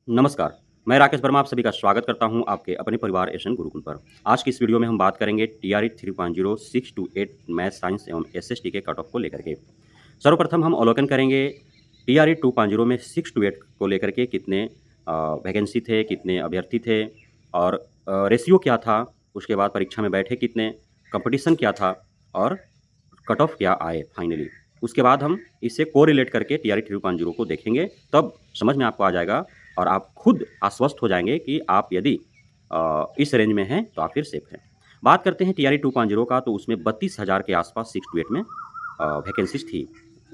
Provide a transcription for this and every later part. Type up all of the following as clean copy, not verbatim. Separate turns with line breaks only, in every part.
नमस्कार, मैं राकेश वर्मा आप सभी का स्वागत करता हूं आपके अपने परिवार एशियन गुरुकुल पर। आज की इस वीडियो में हम बात करेंगे टीआरई 3.0 6 टू 8 मैथ साइंस एवं एसएसटी के कट ऑफ को लेकर के। सर्वप्रथम हम अवलोकन करेंगे टीआरई 2.0 में 6 टू 8 को लेकर के कितने वैकेंसी थे, कितने अभ्यर्थी थे और रेशियो क्या था, उसके बाद परीक्षा में बैठे कितने, कंपटीशन क्या था और कट ऑफ क्या आए फाइनली। उसके बाद हम इससे कोरिलेट करके टीआरई 3.0 को देखेंगे, तब समझ में आपको आ जाएगा और आप खुद आश्वस्त हो जाएंगे कि आप यदि इस रेंज में हैं तो आप फिर सेफ हैं। बात करते हैं टीआरई 2.0 का, तो उसमें 32,000 के आसपास 6 टू 8 में वैकेंसीज थी।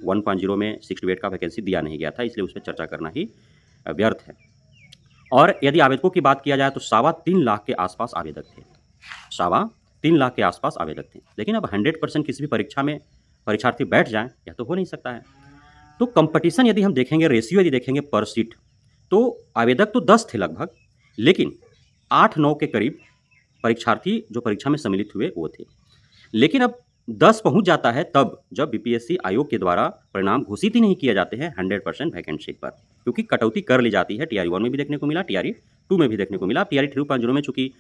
1.0 में 6 टू 8 का वैकेंसी दिया नहीं गया था, इसलिए उस पर चर्चा करना ही व्यर्थ है। और यदि आवेदकों की बात किया जाए तो 3.25 लाख के आसपास आवेदक थे। 3.25 लाख के आसपास आवेदक थे। लेकिन अब 100% किसी भी परीक्षा में परीक्षार्थी बैठ जाएं, यह तो हो नहीं सकता है। तो कंपटीशन यदि हम देखेंगे, रेशियो यदि देखेंगे पर सीट, तो आवेदक तो 10 थे लगभग, लेकिन 8-9 के करीब परीक्षार्थी जो परीक्षा में सम्मिलित हुए वो थे। लेकिन अब 10 पहुंच जाता है तब जब बीपीएससी आयोग के द्वारा परिणाम घोषित ही नहीं किए जाते हैं 100% वैकेंट सीट पर, क्योंकि कटौती कर ली जाती है। टीआरई 1 में भी देखने को मिला, टीआरई 2 में भी देखने को मिला। टीआरई 3.0 में चूंकि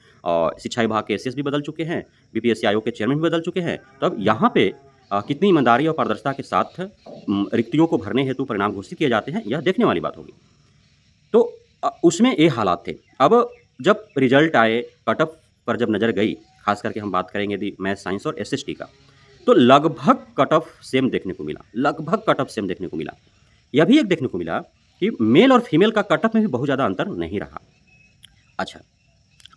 शिक्षा विभाग के एसएस भी बदल चुके हैं, बीपीएससी आयोग के चेयरमैन भी बदल चुके हैं, तो अब यहाँ पे कितनी ईमानदारी और पारदर्शिता के साथ रिक्तियों को भरने हेतु परिणाम घोषित किए जाते हैं, यह देखने वाली बात होगी। तो उसमें ये हालात थे। अब जब रिजल्ट आए, कट ऑफ पर जब नज़र गई, खास करके हम बात करेंगे यदि मैथ साइंस और एसएसटी का, तो लगभग कट ऑफ सेम देखने को मिला, लगभग कट ऑफ सेम देखने को मिला। यह भी एक देखने को मिला कि मेल और फीमेल का कट ऑफ में भी बहुत ज़्यादा अंतर नहीं रहा। अच्छा,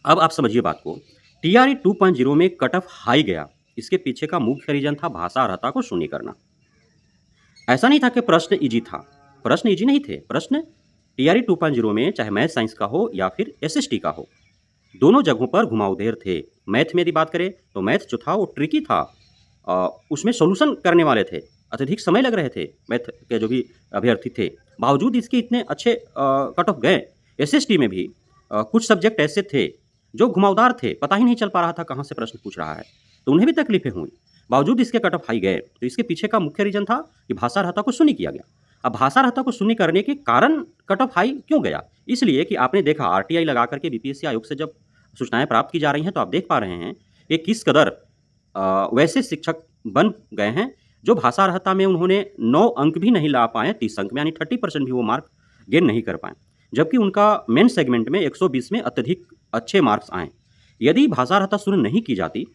अब आप समझिए बात को। टीआरई 2.0 में कट ऑफ हाई गया, इसके पीछे का मुख्य रीजन था भाषा अर्हता को शून्य करना। ऐसा नहीं था कि प्रश्न इजी था, प्रश्न इजी नहीं थे। प्रश्न टीआरई 2.0 में चाहे मैथ साइंस का हो या फिर एसएसटी का हो, दोनों जगहों पर घुमावदेर थे। मैथ में यदि बात करें तो मैथ जो था वो ट्रिकी था, उसमें सोल्यूशन करने वाले थे, अत्यधिक समय लग रहे थे मैथ के जो भी अभ्यर्थी थे। बावजूद इसके इतने अच्छे कट ऑफ गए। एसएसटी में भी कुछ सब्जेक्ट ऐसे थे जो घुमावदार थे, पता ही नहीं चल पा रहा था कहाँ से प्रश्न पूछ रहा है, तो उन्हें भी तकलीफें हुई। बावजूद इसके कट ऑफ हाई गए, तो इसके पीछे का मुख्य रीजन था कि भाषा अर्हता को शून्य किया गया। अब भाषा अर्हता को शून्य करने के कारण कट ऑफ हाई क्यों गया? इसलिए कि आपने देखा आरटीआई लगा करके बीपीएससी आयोग से जब सूचनाएं प्राप्त की जा रही हैं, तो आप देख पा रहे हैं कि किस कदर वैसे शिक्षक बन गए हैं जो भाषा अर्हता में उन्होंने 9 अंक भी नहीं ला पाए, 30 अंक में, यानी 30% भी वो मार्क गेन नहीं कर पाए, जबकि उनका मेन सेगमेंट में 120 में अत्यधिक अच्छे मार्क्स आए। यदि भाषा अर्हता शून्य नहीं की जाती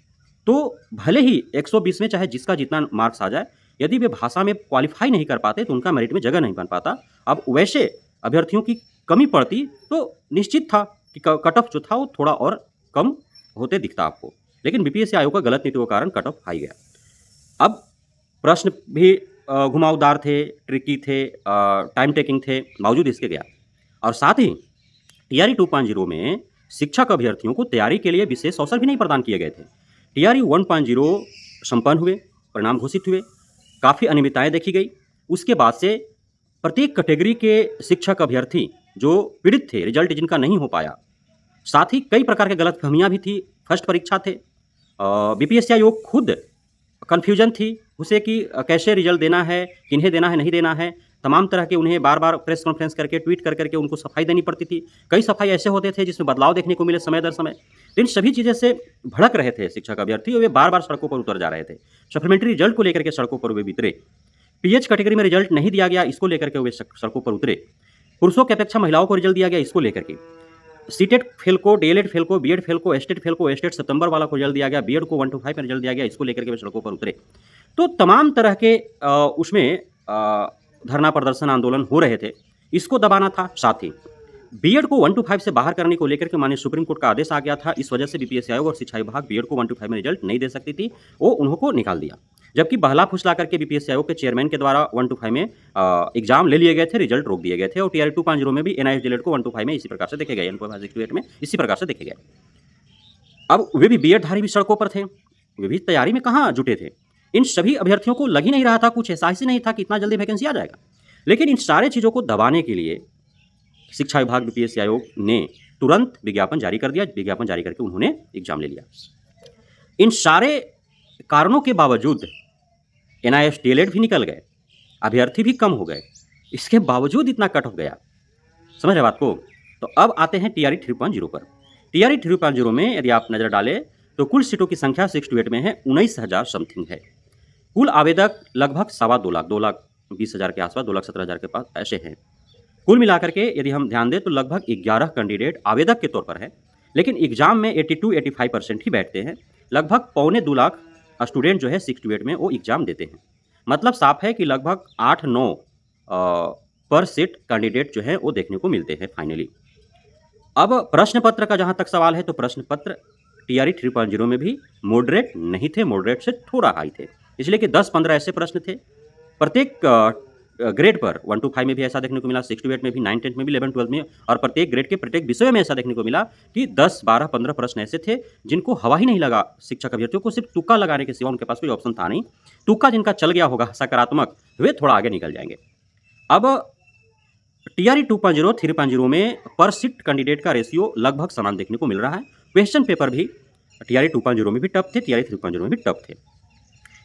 तो भले ही 120 में चाहे जिसका जितना मार्क्स आ जाए, यदि वे भाषा में क्वालिफाई नहीं कर पाते तो उनका मेरिट में जगह नहीं बन पाता। अब वैसे अभ्यर्थियों की कमी पड़ती तो निश्चित था कि कट ऑफ जो था वो थोड़ा और कम होते दिखता आपको। लेकिन बीपीएससी आयोग का गलत नीतियों के कारण कट ऑफ हाई गया। अब प्रश्न भी घुमावदार थे, ट्रिकी थे, टाइम टेकिंग थे, बावजूद इसके गया। और साथ ही टीआरई 2.0 में शिक्षक अभ्यर्थियों को तैयारी के लिए विशेष अवसर भी नहीं प्रदान किए गए थे। टीआरई 1.0 संपन्न हुए, परिणाम घोषित हुए, काफ़ी अनियमितताएं देखी गई। उसके बाद से प्रत्येक कैटेगरी के शिक्षक अभ्यर्थी जो पीड़ित थे, रिजल्ट जिनका नहीं हो पाया, साथ ही कई प्रकार के गलतफहमियां भी थी। फर्स्ट परीक्षा थे, बीपीएससी आयोग खुद कन्फ्यूजन थी उसे कि कैसे रिजल्ट देना है, किन्हें देना है, नहीं देना है। तमाम तरह के उन्हें बार बार प्रेस कॉन्फ्रेंस करके, ट्वीट कर करके उनको सफाई देनी पड़ती थी। कई सफाई ऐसे होते थे जिसमें बदलाव देखने को मिले समय दर समय। इन सभी चीज़ें से भड़क रहे थे शिक्षक अभ्यर्थी और वे बार बार सड़कों पर उतर जा रहे थे। सप्लीमेंट्री रिजल्ट को लेकर के सड़कों पर वे उतरे। पीएच कैटेगरी में रिजल्ट नहीं दिया गया, इसको लेकर के वे सड़कों पर उतरे। पुरुषों की अपेक्षा महिलाओं को रिजल्ट दिया गया, इसको लेकर के। सीटेट फेल को, डीएलएड फेल को, बीएड फेल को, एस्टेट फेल को, एस्टेट सितंबर वाला को रिजल्ट दिया गया, बीएड को 1 to 5 में रिजल्ट दिया गया, इसको लेकर के वे सड़कों पर उतरे। तो तमाम तरह के उसमें धरना प्रदर्शन आंदोलन हो रहे थे, इसको दबाना था। साथ ही बीएड को 1 to 5 से बाहर करने को लेकर के माननीय सुप्रीम कोर्ट का आदेश आ गया था। इस वजह से बीपीएससी आयोग और शिक्षा विभाग बीएड को 1 to 5 में रिजल्ट नहीं दे सकती थी, वो उनको निकाल दिया। जबकि बहला फुसला करके बीपीएससी आयोग के चेयरमैन के द्वारा 1 to 5 में एग्जाम ले लिए गए थे, रिजल्ट रोक दिए गए थे। और टीआरई 2.0 में भी एनआईएस डीएलएड को 1 to 5 में इसी प्रकार से देखे गए, 6 to 8 में इसी प्रकार से देखे गए। अब वे भी बीएड धारी भी सड़कों पर थे, वे भी तैयारी में कहाँ जुटे थे। इन सभी अभ्यर्थियों को लग ही नहीं रहा था, कुछ एहसास ही नहीं था कि इतना जल्दी वैकेंसी आ जाएगा। लेकिन इन सारे चीज़ों को दबाने के लिए शिक्षा विभाग, बीपीएससी आयोग ने तुरंत विज्ञापन जारी कर दिया। विज्ञापन जारी करके उन्होंने एग्जाम ले लिया। इन सारे कारणों के बावजूद एनआईएस डीएलएड भी निकल गए, अभ्यर्थी भी कम हो गए, इसके बावजूद इतना कट ऑफ गया। समझ रहे बात को? तो अब आते हैं टीआरई 3.0 पर। टीआरई 3.0 में यदि आप नज़र डालें तो कुल सीटों की संख्या 6 to 8 में है, 19,000 समथिंग है। कुल आवेदक लगभग सवा 2 लाख, 2,20,000 के आसपास, 2,17,000 के पास ऐसे हैं। कुल मिलाकर के यदि हम ध्यान दें तो लगभग 11 कैंडिडेट आवेदक के तौर पर है, लेकिन एग्जाम में 82-85% ही बैठते हैं। लगभग पौने 2 लाख स्टूडेंट जो है 6 to 8 में वो एग्जाम देते हैं। मतलब साफ है कि लगभग 8-9 पर सीट कैंडिडेट जो है वो देखने को मिलते हैं फाइनली। अब प्रश्न पत्र का जहां तक सवाल है तो प्रश्न पत्र टीआरई 3.0 में भी मॉडरेट नहीं थे, मॉडरेट से थोड़ा हाई थे, इसलिए कि 10-15 ऐसे प्रश्न थे। प्रत्येक ग्रेड पर 1 to 5 में भी ऐसा देखने को मिला, 6 to 8 में भी, 9-10 में भी, 11-12 में, और प्रत्येक ग्रेड के प्रत्येक विषय में ऐसा देखने को मिला कि 10-12-15 प्रश्न ऐसे थे जिनको हवा ही नहीं लगा। शिक्षक अभ्यर्थियों को सिर्फ तुक्का लगाने के सिवा उनके पास कोई ऑप्शन था नहीं। तुक्का जिनका चल गया होगा सकारात्मक, वे थोड़ा आगे निकल जाएंगे। अब टीआरई 2.0 3.0 में पर सीट कैंडिडेट का रेशियो लगभग समान देखने को मिल रहा है। क्वेश्चन पेपर भी टीआरई 2.0 में भी टफ थे, टीआरई 3.0 में भी टफ थे।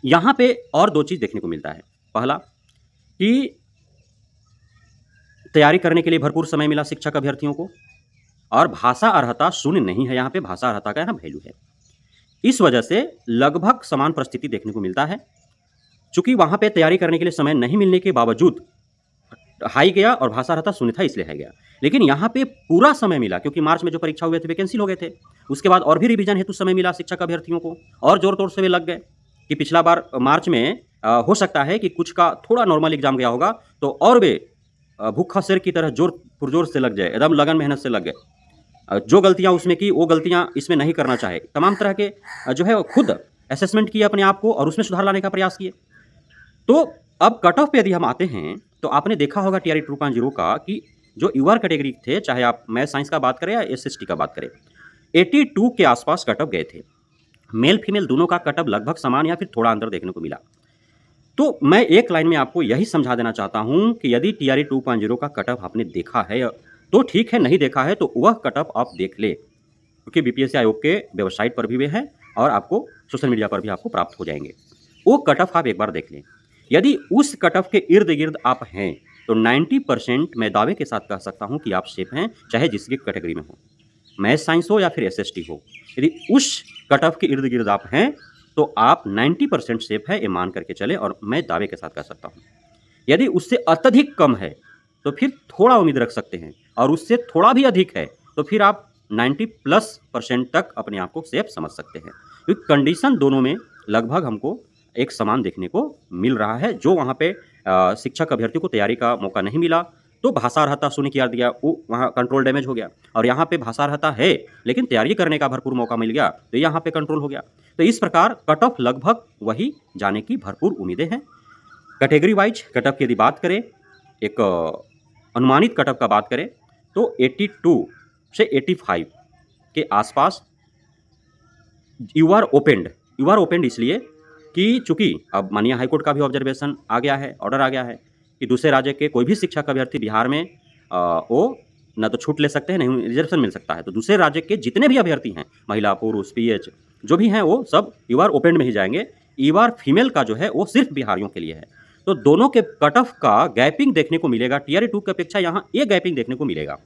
यहाँ पे और दो चीज़ देखने को मिलता है। पहला कि तैयारी करने के लिए भरपूर समय मिला शिक्षक अभ्यर्थियों को, और भाषा अर्हता शून्य नहीं है। यहाँ पे भाषा अर्हता का यहाँ वैल्यू है। इस वजह से लगभग समान परिस्थिति देखने को मिलता है। चूंकि वहाँ पे तैयारी करने के लिए समय नहीं मिलने के बावजूद हाई गया और भाषा अर्हता शून्य था, इसलिए हाई गया। लेकिन यहाँ पे पूरा समय मिला, क्योंकि मार्च में जो परीक्षा हुए थे वे कैंसिल हो गए थे। उसके बाद और भी रिवीजन हेतु समय मिला शिक्षक अभ्यर्थियों को, और जोर तोड़ से वे लग गए कि पिछला बार मार्च में हो सकता है कि कुछ का थोड़ा नॉर्मल एग्जाम गया होगा, तो और वे भूखा शेर की तरह जोर पुरजोर से लग जाए, एकदम लगन मेहनत से लग गए। जो गलतियां उसमें की वो गलतियां इसमें नहीं करना चाहे, तमाम तरह के जो है खुद असेसमेंट किए अपने आप को और उसमें सुधार लाने का प्रयास किए। तो अब कट ऑफ पे यदि हम आते हैं तो आपने देखा होगा टीआरई 2.0 का कि जो यूआर कैटेगरी थे, चाहे आप मैथ साइंस का बात करें या एसएसटी का बात करें, 82 के आसपास कट ऑफ गए थे। मेल फीमेल दोनों का कट ऑफ लगभग समान या फिर थोड़ा अंतर देखने को मिला। तो मैं एक लाइन में आपको यही समझा देना चाहता हूं कि यदि टीआरई 2.0 का कट ऑफ आपने देखा है तो ठीक है, नहीं देखा है तो वह कट ऑफ आप देख ले, क्योंकि बीपीएससी आयोग के वेबसाइट पर भी वे हैं और आपको सोशल मीडिया पर भी आपको प्राप्त हो जाएंगे। वो कट ऑफ आप एक बार देख लें। यदि उस कट ऑफ के इर्द गिर्द आप हैं तो 90% मैं दावे के साथ कह सकता हूं कि आप सेफ हैं, चाहे जिसकी कैटेगरी में हो, मैथ साइंस हो या फिर एसएसटी हो। यदि उस कट ऑफ के इर्द गिर्द आप हैं तो आप 90% सेफ है, ये मान करके चले, और मैं दावे के साथ कह सकता हूं। यदि उससे अत्यधिक कम है तो फिर थोड़ा उम्मीद रख सकते हैं, और उससे थोड़ा भी अधिक है तो फिर आप 90+% तक अपने आप को सेफ समझ सकते हैं, क्योंकि कंडीशन दोनों में लगभग हमको एक समान देखने को मिल रहा है। जो वहाँ पे शिक्षक अभ्यर्थियों को तैयारी का मौका नहीं मिला तो भाषा अर्हता शून्य किया दिया, वो वहाँ कंट्रोल डैमेज हो गया, और यहाँ पे भाषा अर्हता है लेकिन तैयारी करने का भरपूर मौका मिल गया तो यहाँ पे कंट्रोल हो गया। तो इस प्रकार कट ऑफ लगभग वही जाने की भरपूर उम्मीदें हैं। कैटेगरी वाइज कट ऑफ की यदि बात करें, एक अनुमानित कट ऑफ का बात करें तो 82 से 85 के आसपास यू आर ओपेंड इसलिए कि चूंकि अब माननीय हाईकोर्ट का भी ऑब्जर्वेशन आ गया है, ऑर्डर आ गया है कि दूसरे राज्य के कोई भी शिक्षक अभ्यर्थी बिहार में वो न तो छूट ले सकते हैं, नहीं रिजर्वेशन मिल सकता है। तो दूसरे राज्य के जितने भी अभ्यर्थी हैं, महिला, पुरुष, पीएच जो भी हैं, वो सब यूआर ओपन में ही जाएंगे। यूआर फीमेल का जो है वो सिर्फ बिहारियों के लिए है। तो दोनों के कट ऑफ का गैपिंग देखने को मिलेगा। टीआरई 2 की अपेक्षा यहाँ ये गैपिंग देखने को मिलेगा।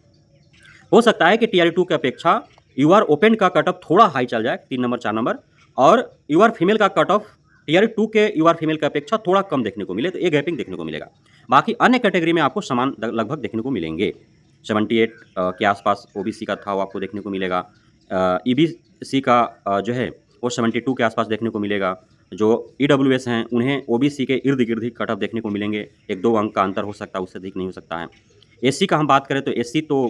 हो सकता है कि टीआरई 2 की अपेक्षा यूआर ओपन का कट ऑफ थोड़ा हाई चल जाए, 3 नंबर 4 नंबर, और यूआर फीमेल का कट ऑफ टीआरई 2 के यूआर फीमेल की अपेक्षा थोड़ा कम देखने को मिले, तो ये गैपिंग देखने को मिलेगा। बाकी अन्य कैटेगरी में आपको समान लगभग देखने को मिलेंगे। 78 के आसपास ओबीसी का था, वो आपको देखने को मिलेगा। ईबीसी का जो है वो 72 के आसपास देखने को मिलेगा। जो ईडब्ल्यूएस हैं उन्हें ओबीसी के इर्द गिर्द ही कट ऑफ देखने को मिलेंगे, 1-2 अंक का अंतर हो सकता है, उससे अधिक नहीं हो सकता है। एससी का हम बात करें तो एससी तो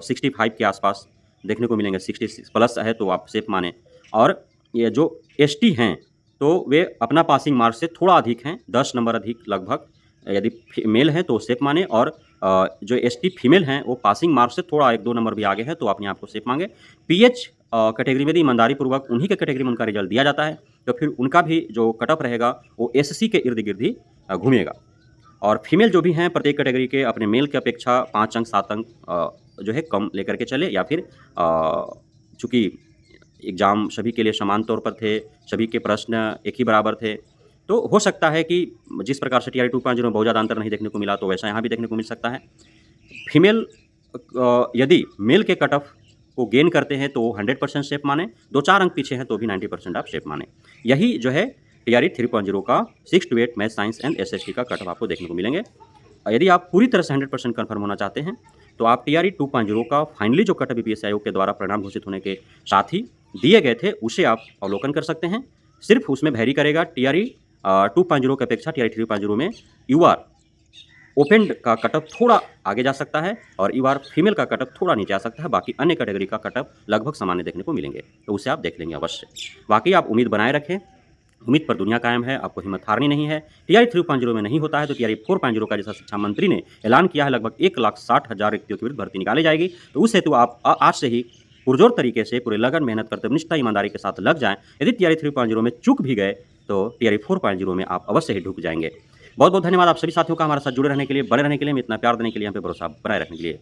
65 के आसपास देखने को मिलेंगे, 66 प्लस है तो आप सेफ माने। और ये जो एसटी हैं तो वे अपना पासिंग मार्क्स से थोड़ा अधिक हैं, 10 नंबर अधिक लगभग। यदि मेल हैं तो सेफ माने, और जो एसटी फीमेल हैं वो पासिंग मार्क्स से थोड़ा 1-2 नंबर भी आगे है तो अपने आप को सेफ मांगे। पीएच कैटेगरी में भी ईमानदारी पूर्वक उन्हीं के कैटेगरी में उनका रिजल्ट दिया जाता है, तो फिर उनका भी जो कट ऑफ रहेगा वो एससी के इर्द गिर्द ही घूमेगा। और फीमेल जो भी हैं प्रत्येक कैटेगरी के अपने मेल की अपेक्षा 5 अंक 7 अंक जो है कम लेकर के चले, या फिर चूँकि एग्ज़ाम सभी के लिए समान तौर पर थे, सभी के प्रश्न एक ही बराबर थे, तो हो सकता है कि जिस प्रकार से टीआरई 2.0 में बहुत ज़्यादा अंतर नहीं देखने को मिला तो वैसा यहाँ भी देखने को मिल सकता है। फीमेल यदि मेल के कट ऑफ को गेन करते हैं तो 100% शेप माने, 2-4 अंक पीछे हैं तो भी 90% आप शेप माने। यही जो है टीआरई 3.0 का 6 to 8 math science and SST का कट ऑफ आपको देखने को मिलेंगे। यदि आप पूरी तरह से 100% कन्फर्म होना चाहते हैं तो आप टीआरई 2.0 का फाइनली जो कट ऑफ बीपीएससी आयोग के द्वारा परिणाम घोषित होने के साथ ही दिए गए थे उसे आप अवलोकन कर सकते हैं। सिर्फ उसमें वेरी करेगा टीआरई 2.0 की अपेक्षा टीआरई 3.0 में यूआर ओपन का कटअप थोड़ा आगे जा सकता है और यूआर फीमेल का कटअप थोड़ा नीचे आ सकता है। बाकी अन्य कैटेगरी का कटअप लगभग सामान्य देखने को मिलेंगे, तो उसे आप देख लेंगे अवश्य। बाकी आप उम्मीद बनाए रखें, उम्मीद पर दुनिया कायम है, आपको हिम्मत हारनी नहीं है। टीआरई 3.0 में नहीं होता है तो टीआरई 4.0 का जैसा शिक्षा मंत्री ने ऐलान किया है, लगभग 1,60,000 रिक्तियों के विरुद्ध भर्ती निकाली जाएगी। तो उस हेतु आप आज से ही पुरजोर तरीके से पूरे लगन, मेहनत, कर्तव्यनिष्ठा, ईमानदारी के साथ लग जाएं। यदि टीआरई 3.0 में चूक भी गए तो टीआरई 4.0 में आप अवश्य ही ढुक जाएंगे। बहुत बहुत धन्यवाद आप सभी साथियों का हमारे साथ जुड़े रहने के लिए, बने रहने के लिए, इतना प्यार देने के लिए, हम पे भरोसा बनाए रखने के लिए।